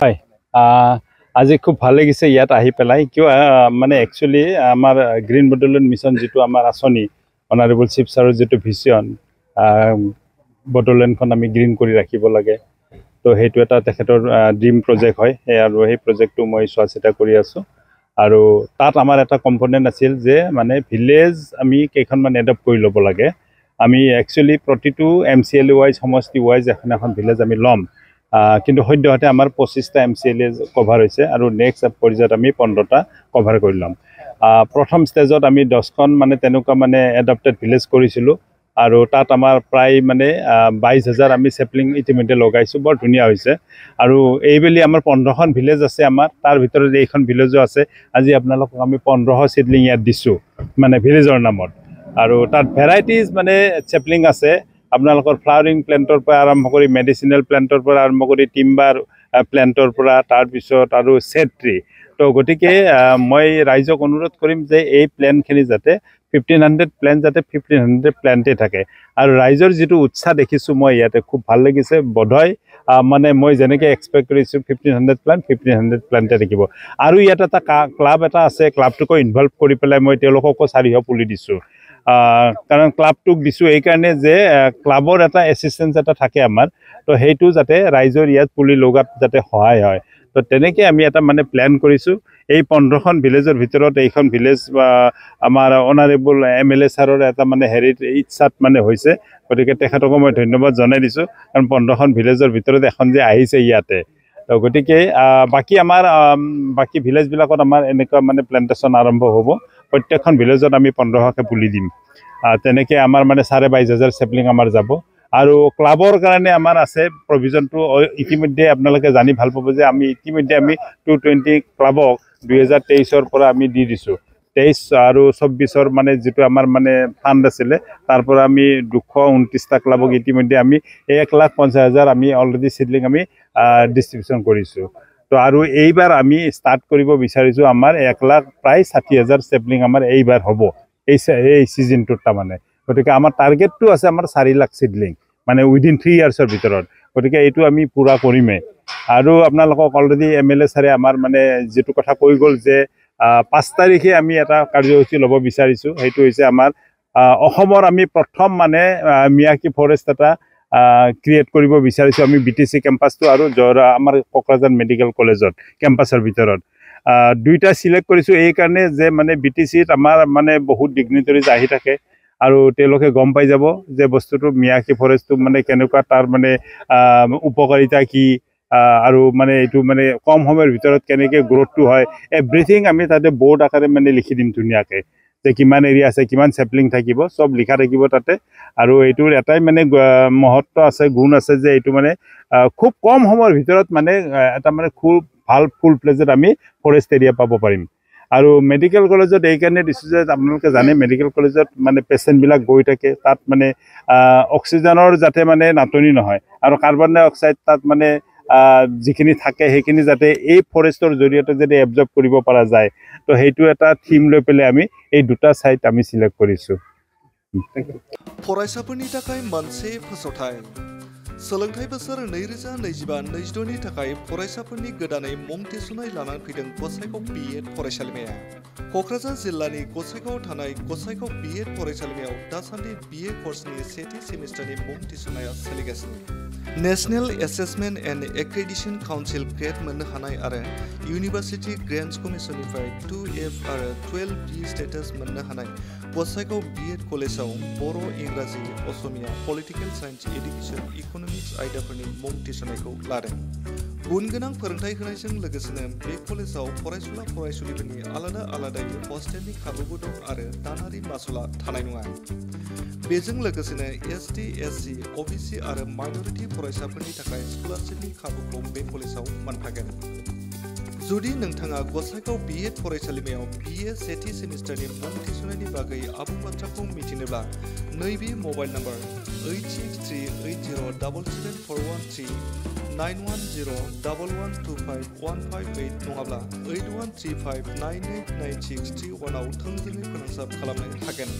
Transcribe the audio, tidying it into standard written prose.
হয় আজি খুব ভাল লাগিছে ইয়াত আহি পেলাই কিয় মানে একচুয়ালি আমাৰ গ্ৰীণ বডোলেণ্ড মিছন যেটো আমাৰ আঁচনি অনাৰেবল চিফ ছাৰৰ যেটো ভিজন বডোলেণ্ডখন আমি গ্ৰীণ কৰি ৰাখিব লাগে তো সেইটো এটা তেখেতৰ ড্ৰিম প্ৰজেক্ট হয় আৰু সেই প্ৰজেক্টটো মই চোৱা চিতা কৰি আছো আৰু তাত আমাৰ এটা কম্পোনেন্ট আছিল যে মানে ভিলেজ আমি কেইখনমান এডপ্ট কৰি ল'ব লাগে আমি একচুয়ালি প্ৰতিটো MCLA ওয়াইজ সমষ্টি ওয়াইজ এখন ভিলেজ আমি ল'ম কিন্তু সদ্যহতে আমাৰ 25টা MCLA কভাৰ হৈছে আৰু নেক্সট পৰ্যায়ত আমি 15টা কভাৰ কৰি ল'ম প্ৰথম ষ্টেজত আমি 10খন মানে তেনেকুৱা মানে এডপ্টেড ভিলেজ কৰিছিলো আৰু তাত আমাৰ প্ৰায় মানে 22000 আমি সেপলিং ইতিমধ্যে লগাইছো বৰ ধুনীয়া হৈছে আৰু এইবেলি আমাৰ 15খন ভিলেজ আছে আমাৰ তাৰ ভিতৰত এইখন ভিলেজো আছে আজি আপোনালোকক আমি 1500 সিডলিং ইয়াত দিছো মানে ভিলেজৰ নামত আৰু তাত ভেৰাইটিজ মানে সেপলিং আছে আপোনালোকৰ ফ্লাৱাৰিং প্লান্টৰ পৰা আৰম্ভ কৰি মেডিচিনেল প্লান্টৰ পৰা আৰম্ভ কৰি টিম্বাৰ প্লান্টৰ পৰা তাৰ পিছত আৰু সেড ট্ৰি তো গটিকে মই ৰাইজক অনুৰোধ কৰিম যে এই প্ল্যানখিনি যাতে 1500 প্ল্যান যাতে 1500 প্ল্যান্টে থাকে আৰু ৰাইজৰ যেটো উৎসাহ দেখিছো মই ইয়াতে খুব ভাল লাগিছে বধয় মানে মই যেনেকৈ এক্সপেক্ট কৰিছো 1500 প্ল্যান্টে থাকিব আৰু ইয়াত এটা ক্লাব এটা আছে ক্লাবটোকো ইনভলভ কৰি পেলাই মই তেওঁলোককো 400 পুলি দিছো কাৰণ ক্লাবটোক দিছো এই কাৰণে যে ক্লাবৰ এটা এসিস্টেন্স এটা থাকে আমাৰ তো হেইটো যাতে ৰাইজৰ ইয়াত পুলি লগাত যাতে সহায় হয় তো তেনেকৈ আমি এটা মানে প্ল্যান কৰিছো এই 15খন ভিলেজৰ ভিতৰত এইখন ভিলেজ আমাৰ অনাৰেবল MLA ছাৰৰ এটা মানে হেৰিত ইচ্ছাত মানে হৈছে গতিকে তেখেতকো মই ধন্যবাদ জনাই দিছো কাৰণ 15খন ভিলেজৰ ভিতৰত এখন যে আহিছে ইয়াতে তো গতিকে বাকি আমাৰ বাকি ভিলেজ বিলাকত আমাৰ এনেকুৱা মানে প্লান্টেশন আৰম্ভ হ'ব প্ৰত্যেকখন ভিলেজত আমি 1500কে পুলি দিম তেনেকৈ আমাৰ মানে 22500 সেপলিং আমাৰ যাব আৰু ক্লাবৰ কাৰণে আমাৰ আছে প্ৰভিজনটো ইতিমধ্যে আপোনালোকে জানি ভাল পাব যে আমি ইতিমধ্যে আমি 220 ক্লাবক 2023 ৰ পৰা আমি দি দিছো 23 আৰু 24 মানে যেটো আমাৰ মানে ফান্ড আছিল তাৰ পৰা আমি 229টা ক্লাবক ইতিমধ্যে আমি 1,50,000 আমি অলৰেডি সিডলিং আমি ডিস্ট্ৰিবিউশন কৰিছো তো আৰু এইবাৰ আমি স্টাৰ্ট কৰিব বিচাৰিছো আমাৰ 1,60,000 সেপলিং আমাৰ এইবাৰ হ'ব এই সিজনটোত মানে গতিকে আমাৰ টাৰ্গেটটো আছে আমাৰ 4 লাখ সিডলিং মানে উইদিন 3 ইয়াৰ্ছৰ ভিতৰত গতিকে এইটো আমি পুৰা কৰিমে আৰু আপোনালোকক অলৰেডি MLA ছাৰে আমাৰ মানে যেটো কথা কৈ গল যে 5 তাৰিখে আমি এটা কাৰ্যসূচী ল'ব বিচাৰিছো হেতু হৈছে আমাৰ অসমৰ আমি প্ৰথম মানে মিয়াকি ফৰেষ্ট এটা ক্ৰিয়েট কৰিব বিচাৰিছো আমি BTC কেম্পাসটো আৰু আমাৰ কোকৰাঝাৰ মেডিকেল কলেজত কেম্পাসৰ ভিতৰত দুইটা সিলেক্ট কৰিছো এই কাৰণে যে মানে BTCত আমাৰ মানে বহুত ডিগনিটৰিজ আহি থাকে আৰু তেওঁলোকে গম পাই যাব যে বস্তুটো মিয়াকি ফৰেষ্টটো মানে কেনেকুৱা তাৰ মানে উপকাৰিতা কি আৰু মানে এইটো মানে কম সময়ৰ ভিতৰত কেনেকৈ গ্ৰোথটো হয় এভৰিথিং আমি তাতে বোৰ্ড আকাৰে মানে লিখি দিম ধুনীয়াকৈ যে কিমান এৰিয়া আছে কিমান সেপলিং থাকিব সব লিখা থাকিব তাতে আৰু এইটোৰ এটাই মানে মহত্ব আছে গুণ আছে যে এইটো মানে খুব কম সময়ৰ ভিতৰত মানে এটা মানে খুব ভাল ফুল প্লেজত আমি ফৰেষ্ট এৰিয়া পাব পাৰিম আৰু মেডিকেল কলেজত এই কাৰণে দিছো যে আপোনালোকে জানে মেডিকেল কলেজত মানে পেশেন্ট বিলাক গৈ থাকে তাত মানে অক্সিজেনৰ যাতে মানে নাটনি নহয় আৰু কাৰ্বন ডাই অক্সাইড তাত মানে যিখিনি থাকে সেইখিনি যাতে এই ফৰেষ্টৰ জৰিয়তে যদি এবজৰ্ব কৰিব পৰা যায় তো হেইটো এটা থিম লৈ পেলে আমি এই দুটা সাইট আমি সিলেক্ট কৰিছো फरायसाफोरनि थाखाय मोनसे फोसावथाय सोलोंथाइ बोसोर 2025-26 नि थाखाय फरायसाफोरनि गोदानै मुं थिसननाय लानानै फैदों गसाइगाव BEd फरायसालिमाया क'क्राझार जिल्लानि गसाइगावआव थानाय गसाइगाव BEd फरायसालिमायाव दासान्दि BA कर्सनि सेथि सेमिस्टारनि मुं थिसननाया सोलिगासिनो national assessment end accreditation council grade मोननो हानाय आरो इउनिभार्सिटी ग्रेन्ट्स कमिसननिफ्राय 2F आरो 12B स्टेटास मोननो हानाय गसाइगाव BEd कलेजाव बर' इंराजि Asamiya political science education economics आयदाफोरनि मुं थिसननायखौ लादों गुन गोनां फोरोंथाय होनायजों लोगोसेनो बे कलेजाव फरायसुला फरायसुलिफोरनि आलादा आलादायै हस्टेलनि खाबुबो दं आरो दानारि मासुला थानाय नङा बेजों लोगोसेनो ST SC OBC आरो माइनरिटी फरायसाफोरनि थाखाय स्कलारशिपनि खाबुखौ बे कलेजाव मोनफागोन जुदि नोंथाङा गसाइगाव BEd फरायसालिमायाव BA सेथि सेमिस्टारनि मुं थिसननायनि बागै आबुं बाथ्राखौ मिथिनोब्ला नैबे मबाइल नम्बर 86380777413 9101125158 नङाब्ला 8135989631 आव थोंजोङै फोनांजाब खालामनो हागोन।